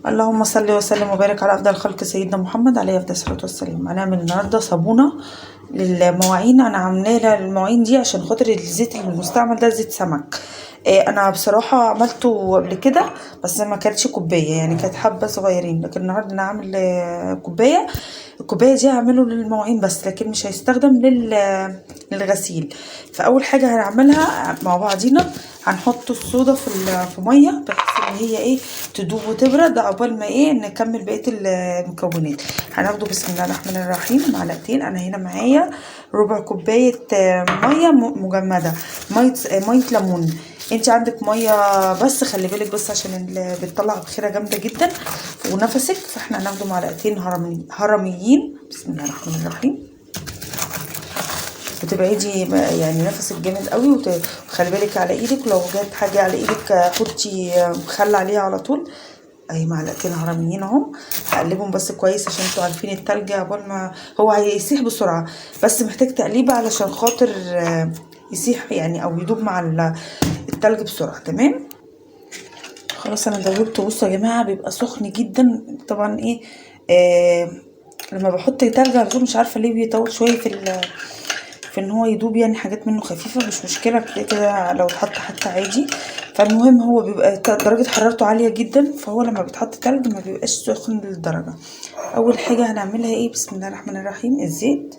اللهم صل وسلم وبارك على افضل خلق سيدنا محمد عليه افضل الصلاه والسلام. هنعمل النهارده صابونه للمواعين. انا عاملاها المواعين دي عشان خاطر الزيت المستعمل ده زيت سمك. انا بصراحه عملته قبل كده بس ما كانتش كوبايه، يعني كانت حبه صغيرين، لكن النهارده انا هعمل كوبايه. الكوبايه دي هعمله للمواعين بس، لكن مش هيستخدم للغسيل. فاول حاجه هنعملها مع بعضينا، هنحط الصودا في ميه بحيث ان هي ايه تدوب وتبرد عقبال ما ايه نكمل بقيه المكونات. هناخده بسم الله الرحمن الرحيم معلقتين. انا هنا معايا ربع كوبايه ميه مجمده، ميه ليمون. انت عندك ميه بس خلي بالك بس عشان بتطلع بخيره جامده جدا ونفسك. فاحنا هناخده معلقتين هرميين. بسم الله الرحمن الرحيم. وتبعدي يعني نفسك جامد قوي وخلي بالك على ايدك، ولو جت حاجه على ايدك حطي خل عليها على طول. اهي معلقتين هرميين اهم. هقلبهم بس كويس عشان انتوا عارفين التلج عقبال ما هو هيسيح بسرعه، بس محتاج تقليبه علشان خاطر يسيح يعني او يدوب مع التلج بسرعه. تمام خلاص انا دوبته. بصوا يا جماعه بيبقى سخن جدا طبعا. ايه لما بحط تلج على طول مش عارفه ليه بيطول شويه في ان هو يدوب، يعني حاجات منه خفيفه مش مشكله كده كده لو اتحط حتى عادي. فالمهم هو بيبقى درجه حرارته عاليه جدا، فهو لما بيتحط تلج ما بيبقاش سخن للدرجه. اول حاجه هنعملها ايه؟ بسم الله الرحمن الرحيم. الزيت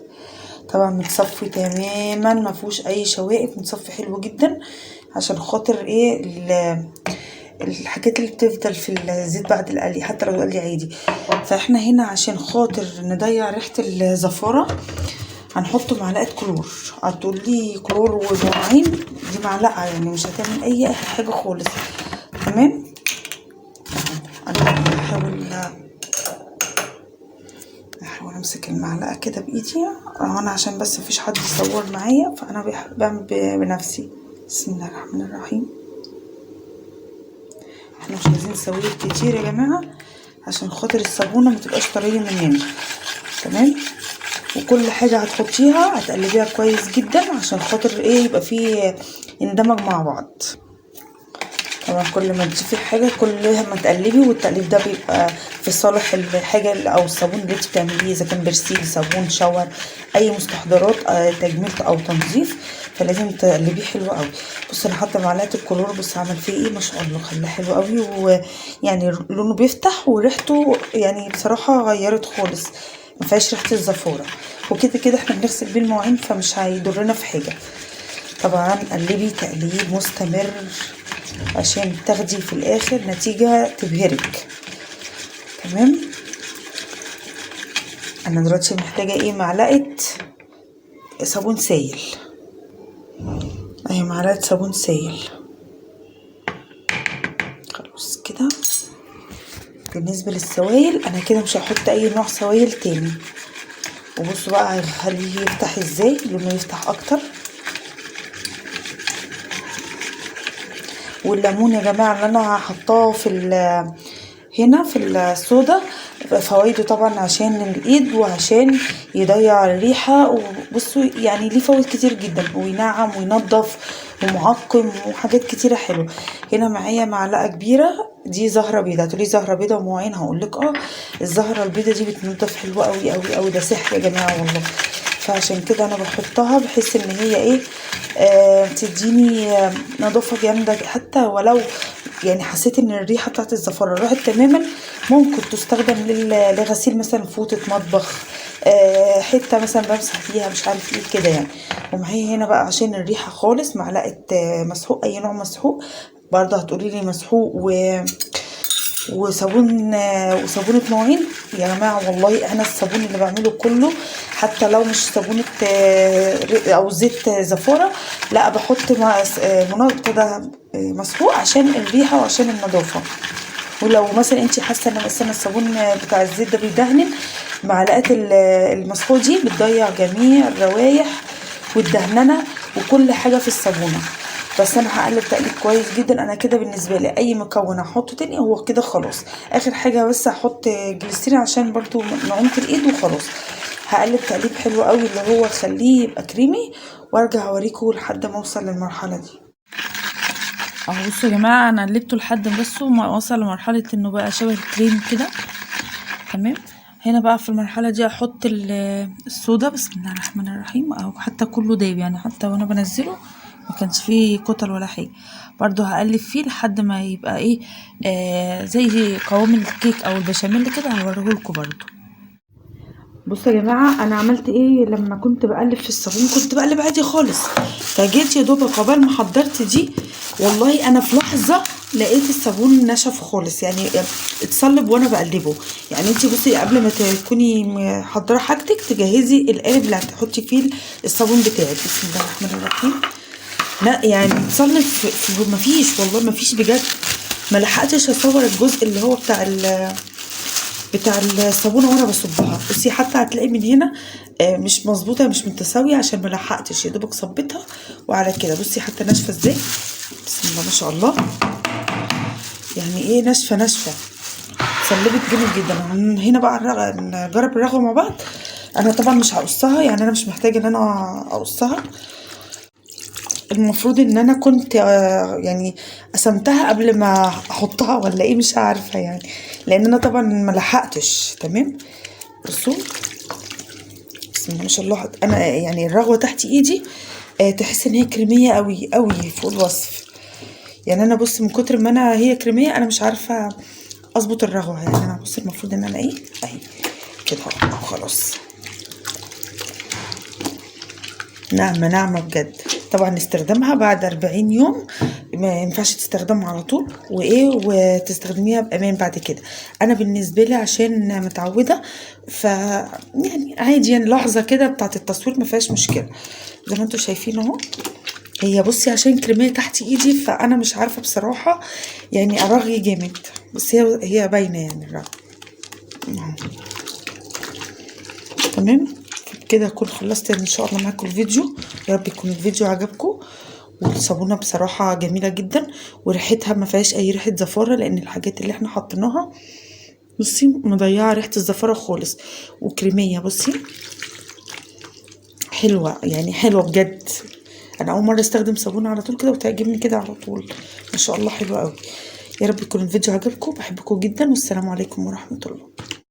طبعا متصفي تماما ما فيهوش اي شوائب، متصفي حلو جدا عشان خاطر ايه الحاجات اللي بتفضل في الزيت بعد القلي حتى لو قلي عادي. فاحنا هنا عشان خاطر نضيع ريحه الزفاره هنحط معلقه كلور. هتقولي كلور ومواعين؟ دي معلقه يعني مش هتعمل اي حاجه خالص. تمام انا بحاول امسك المعلقه كده بايدي انا عشان بس مفيش حد يصور معايا، فانا بعمل بنفسي. بسم الله الرحمن الرحيم. احنا مش عايزين سوائل كتير يا جماعه عشان خاطر الصابونه متبقاش طريه مننا. تمام وكل حاجه هتحطيها هتقلبيها كويس جدا عشان خاطر ايه يبقى فيه يندمج مع بعض. طبعا كل ما تضيفي حاجه كل ما تقلبي، والتقليب ده بيبقى في صالح الحاجه او الصابون اللي انت بتعمليه، اذا كان برسيل صابون شاور اي مستحضرات تجميل او تنظيف، فلازم تقلبيه حلو قوي. بص انا حاطه معلقه الكلور، بص عمل فيه ايه ما شاء الله، خلاه حلو قوي ويعني لونه بيفتح وريحته يعني بصراحه غيرت خالص، ما فيهاش ريحه الزفاره. وكده كده احنا بنغسل بيه المواعين فمش هيضرنا في حاجه. طبعا قلبي تقليب مستمر عشان تاخدي في الاخر نتيجة تبهرك. تمام انا دلوقتي محتاجة ايه؟ معلقة صابون سائل. اهي معلقة صابون سائل. خلاص كده. بالنسبة للسوائل انا كده مش هحط اي نوع سوائل تاني. وبصوا بقى هخليه يفتح ازاي، لونه يفتح اكتر. والليمون يا جماعة اللي انا هحطاه هنا في الصودا فوائده طبعا عشان الايد وعشان يضيع الريحه. وبصوا يعني ليه فوائد كتير جدا، وينعم وينظف ومعقم وحاجات كتيره حلوه. هنا معايا معلقه كبيره دي زهره بيضه. هتقولي زهره بيضه ومواعين؟ هقول لك الزهره البيضه دي بتنضف حلوه قوي قوي قوي، ده سحر يا جماعه والله. فعشان كده انا بحطها بحيث ان هي ايه تديني نظافه جامده. حتى ولو يعني حسيت ان الريحه بتاعت الزفاره راحت تماما، ممكن تستخدم لغسيل مثلا فوطه مطبخ، حته مثلا بمسح فيها مش عارف ايه كده يعني. ومعايا هنا بقى عشان الريحه خالص معلقه مسحوق، اي نوع مسحوق برضه هتقولي لي مسحوق وصابونة مواعين. يا جماعة والله أنا الصابون اللي بعمله كله حتى لو مش صابونة أو زيت زفارة، لا بحط كده مسحوق عشان الريحة وعشان النظافة. ولو مثلا انت حاسه ان مثلا الصابون بتاع الزيت ده بيدهن، معلقه المسحوق دي بتضيع جميع الروايح والدهننه وكل حاجه في الصابونه. بس انا هقلب تقليب كويس جدا. انا كده بالنسبه لي اي مكون هحطه تاني هو كده خلاص. اخر حاجه بس هحط جليسرين عشان برضو نعومه الايد وخلاص. هقلب تقليب حلو قوي اللي هو خليه يبقى كريمي، وارجع اوريكم لحد ما اوصل للمرحله دي. اهو بصوا يا جماعه انا قلبته لحد بس ما وصل لمرحله انه بقى شبه الكريم كده. تمام. هنا بقى في المرحله دي احط الصودا. بسم الله الرحمن الرحيم. او حتى كله دايب يعني، حتى وانا بنزله ما كانش فيه كتل ولا حاجه. برضو هقلب فيه لحد ما يبقى ايه، زي قوام الكيك او البشاميل كده. هوريهولكوا برضو. بصوا يا جماعه انا عملت ايه لما كنت بقلب في الصابون. كنت بقلب عادي خالص، فجيت يا دوب عقبال ما حضرت دي، والله انا في لحظه لقيت الصابون نشف خالص، يعني اتصلب وانا بقلبه. يعني انت بصي قبل ما تكوني محضره حاجتك تجهزي القالب اللي هتحطي فيه الصابون بتاعك. بسم الله الرحمن الرحيم. لا يعني اتصلب في مفيش، والله مفيش بجد. ما لحقتش اصور الجزء اللي هو بتاع الصابونه وانا بصبها. بصي حتى هتلاقي من هنا مش مظبوطه، مش متساويه عشان ما لحقتش، يا دوبك صبيتها وعلى كده. بصي حتى ناشفه ازاي، بسم الله ما شاء الله. يعني ايه ناشفه ناشفه، اتسلبت جامد جدا. هنا بقى نجرب الرغوه مع بعض. انا طبعا مش هقصها، يعني انا مش محتاجه ان انا اقصها. المفروض ان انا كنت يعني قسمتها قبل ما احطها ولا ايه، مش عارفه يعني، لان انا طبعا ما لحقتش. تمام. بصوا بسم الله ما شاء الله. انا يعني الرغوه تحت ايدي تحس ان هي كريميه قوي قوي فوق الوصف. يعني انا بص من كتر ما هي كريميه انا مش عارفه اظبط الرغوه. يعني انا بص المفروض ان انا ايه اهي كده اهو خلاص. ناعمه ناعمه بجد. طبعا استخدامها بعد 40 يوم، ما ينفعش تستخدمها على طول وايه، وتستخدميها بامان بعد كده. انا بالنسبه لي عشان متعوده ف يعني عادي، يعني لحظه كده بتاعه التصوير ما فيهاش مشكله. زي ما انتم شايفين اهو. هي بصي عشان كريميه تحت ايدي فانا مش عارفه بصراحه يعني ارغي جامد، بس هي باينه يعني الرغي. تمام كده اكون خلصت ان شاء الله معاكم الفيديو. يا رب يكون الفيديو عجبكم. والصابونه بصراحه جميله جدا، وريحتها ما فيهاش اي ريحه زفاره، لان الحاجات اللي احنا حطيناها بصي مضيعه ريحه الزفاره خالص. وكريميه بصي حلوه، يعني حلوه بجد. انا اول مره استخدم صابونه على طول كده وتعجبني كده على طول، ما شاء الله حلوه قوي. يا رب يكون الفيديو عجبكم. بحبكم جدا، والسلام عليكم ورحمه الله.